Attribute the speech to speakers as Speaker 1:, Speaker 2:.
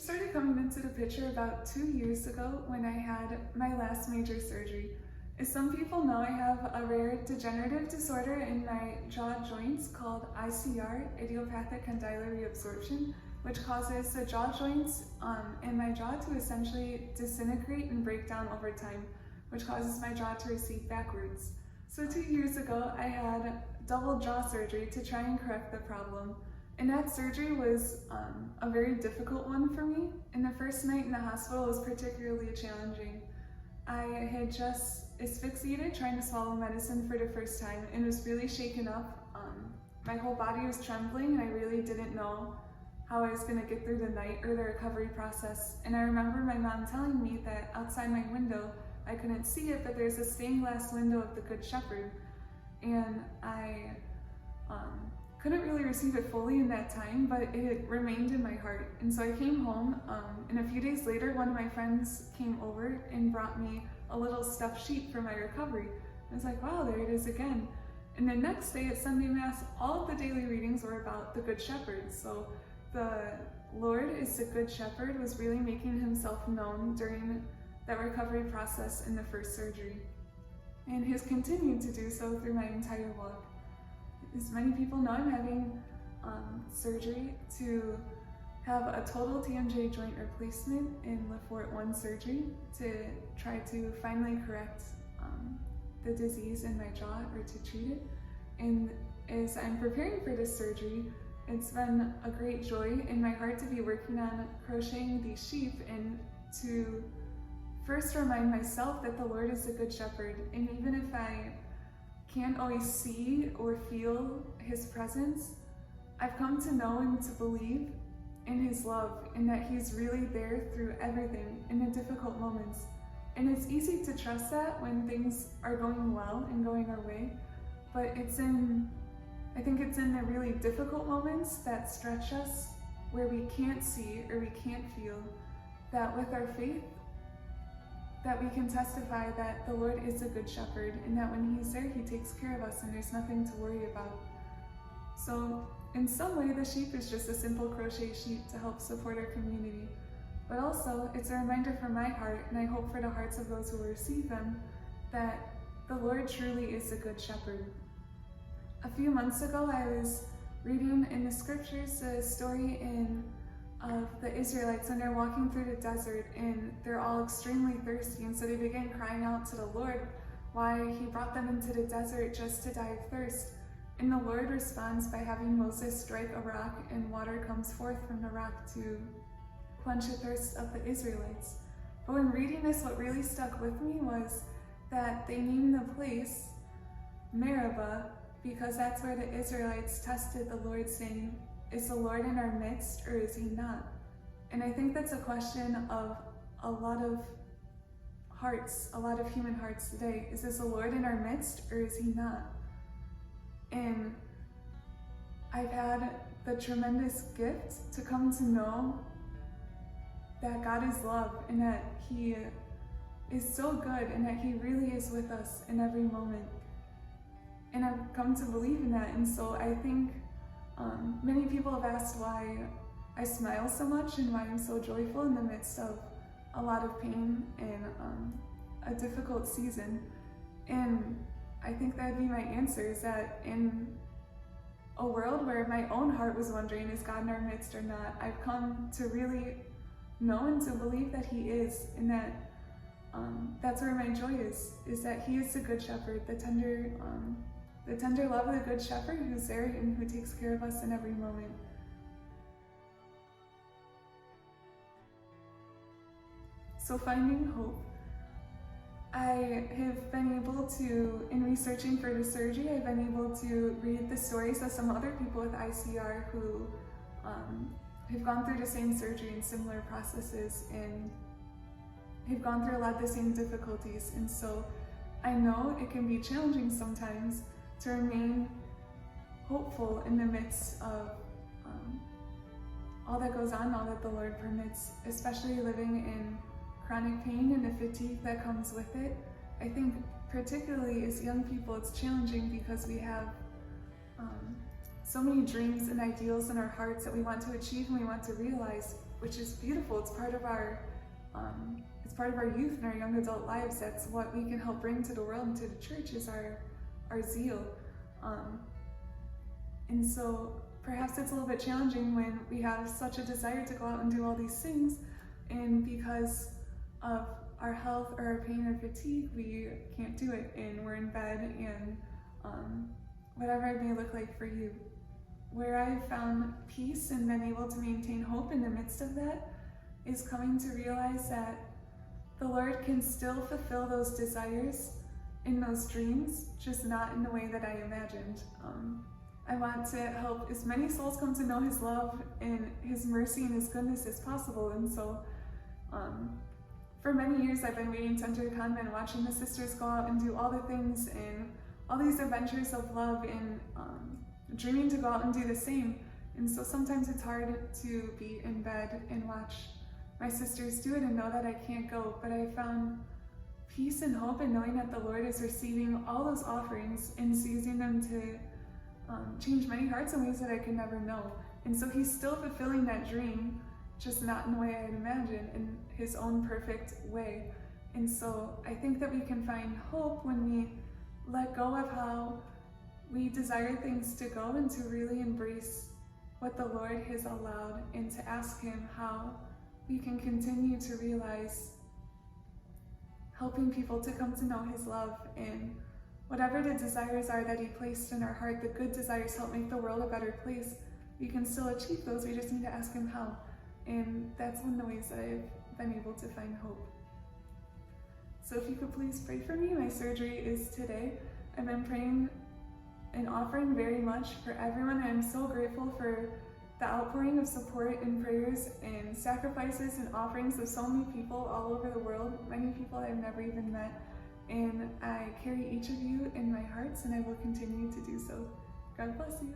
Speaker 1: started coming into the picture about 2 years ago when I had my last major surgery. As some people know, I have a rare degenerative disorder in my jaw joints called ICR, idiopathic condyle reabsorption, which causes the jaw joints in my jaw to essentially disintegrate and break down over time, which causes my jaw to recede backwards. So 2 years ago, I had double jaw surgery to try and correct the problem. And that surgery was a very difficult one for me. And the first night in the hospital was particularly challenging. I had just asphyxiated trying to swallow medicine for the first time and was really shaken up. My whole body was trembling and I really didn't know how I was going to get through the night or the recovery process. And I remember my mom telling me that outside my window, I couldn't see it, but there's a stained glass window of the Good Shepherd. And I couldn't really receive it fully in that time, but it remained in my heart. And so I came home, and a few days later, one of my friends came over and brought me a little stuffed sheep for my recovery. I was like, wow, there it is again. And the next day at Sunday Mass, all of the daily readings were about the Good Shepherd. So the Lord is the Good Shepherd was really making himself known during that recovery process in the first surgery, and has continued to do so through my entire walk. As many people know, I'm having surgery to have a total TMJ joint replacement in Le Fort 1 surgery to try to finally correct the disease in my jaw or to treat it. And as I'm preparing for this surgery, it's been a great joy in my heart to be working on crocheting these sheep and to first remind myself that the Lord is a good shepherd. And even if I can't always see or feel his presence, I've come to know and to believe in his love and that he's really there through everything in the difficult moments. And it's easy to trust that when things are going well and going our way, but I think it's in the really difficult moments that stretch us, where we can't see or we can't feel, that with our faith, that we can testify that the Lord is a good shepherd and that when he's there, he takes care of us and there's nothing to worry about. So in some way, the sheep is just a simple crochet sheep to help support our community. But also, it's a reminder for my heart, and I hope for the hearts of those who will receive them, that the Lord truly is a good shepherd. A few months ago, I was reading in the scriptures the story of the Israelites when they're walking through the desert and they're all extremely thirsty, and so they begin crying out to the Lord why he brought them into the desert just to die of thirst. And the Lord responds by having Moses strike a rock and water comes forth from the rock to quench the thirst of the Israelites. But when reading this, what really stuck with me was that they named the place Meribah because that's where the Israelites tested the Lord, saying, is the Lord in our midst or is he not? And I think that's a question of a lot of hearts, a lot of human hearts today. Is this the Lord in our midst or is he not? And I've had the tremendous gift to come to know that God is love and that he is so good and that he really is with us in every moment. And I've come to believe in that. And so I think many people have asked why I smile so much and why I'm so joyful in the midst of a lot of pain and a difficult season. And I think that'd be my answer, is that in a world where my own heart was wondering, is God in our midst or not, I've come to really know and to believe that he is, and that that's where my joy is that he is the good shepherd, the tender love of the good shepherd who's there and who takes care of us in every moment. So finding hope. I have been able to, in researching for the surgery, I've been able to read the stories of some other people with ICR who have gone through the same surgery and similar processes and have gone through a lot of the same difficulties. And so I know it can be challenging sometimes to remain hopeful in the midst of all that goes on, all that the Lord permits, especially living in chronic pain and the fatigue that comes with it. I think particularly as young people, it's challenging because we have so many dreams and ideals in our hearts that we want to achieve and we want to realize, which is beautiful. It's part of our youth and our young adult lives. That's what we can help bring to the world and to the church, is our zeal. And so perhaps it's a little bit challenging when we have such a desire to go out and do all these things, and because of our health or our pain or fatigue, we can't do it, and we're in bed, and whatever it may look like for you. Where I've found peace and been able to maintain hope in the midst of that is coming to realize that the Lord can still fulfill those desires in those dreams, just not in the way that I imagined. I want to help as many souls come to know His love and His mercy and His goodness as possible. And so for many years I've been waiting to enter the convent, watching the sisters go out and do all the things and all these adventures of love, and dreaming to go out and do the same. And so sometimes it's hard to be in bed and watch my sisters do it and know that I can't go, but I found peace and hope in knowing that the Lord is receiving all those offerings and using them to change many hearts in ways that I could never know. And so He's still fulfilling that dream, just not in the way I'd imagined, in His own perfect way. And so I think that we can find hope when we let go of how we desire things to go, and to really embrace what the Lord has allowed, and to ask Him how we can continue to realize helping people to come to know His love, and whatever the desires are that He placed in our heart, the good desires help make the world a better place. We can still achieve those, we just need to ask Him how. And that's one of the ways that I've been able to find hope. So if you could please pray for me. My surgery is today. I've been praying and offering very much for everyone. I'm so grateful for the outpouring of support and prayers and sacrifices and offerings of so many people all over the world, many people I've never even met. And I carry each of you in my hearts, and I will continue to do so. God bless you.